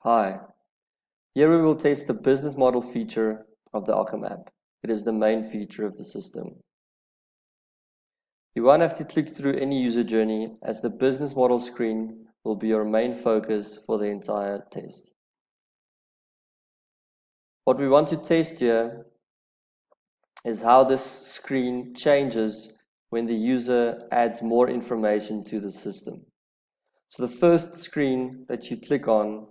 Hi, here we will test the business model feature of the Ockham app. It is the main feature of the system. You won't have to click through any user journey as the business model screen will be your main focus for the entire test. What we want to test here is how this screen changes when the user adds more information to the system. So the first screen that you click on,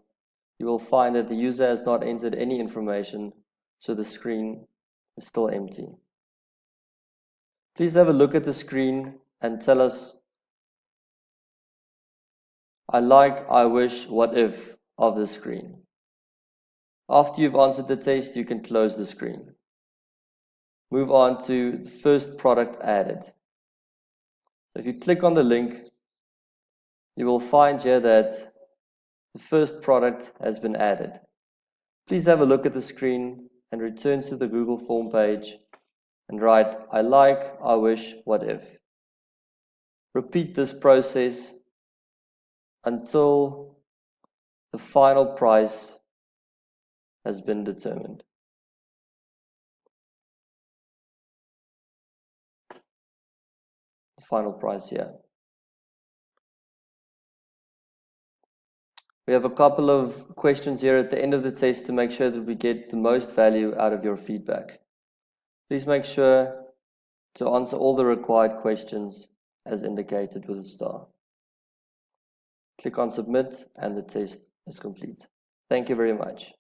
you will find that the user has not entered any information, so the screen is still empty. Please have a look at the screen and tell us, I like, I wish, what if of the screen. After you've answered the test, you can close the screen. Move on to the first product added. If you click on the link, you will find here that the first product has been added. Please have a look at the screen and return to the Google form page and write, I like, I wish, what if. Repeat this process until the final price has been determined. The final price here. We have a couple of questions here at the end of the test to make sure that we get the most value out of your feedback. Please make sure to answer all the required questions as indicated with a star. Click on submit and the test is complete. Thank you very much.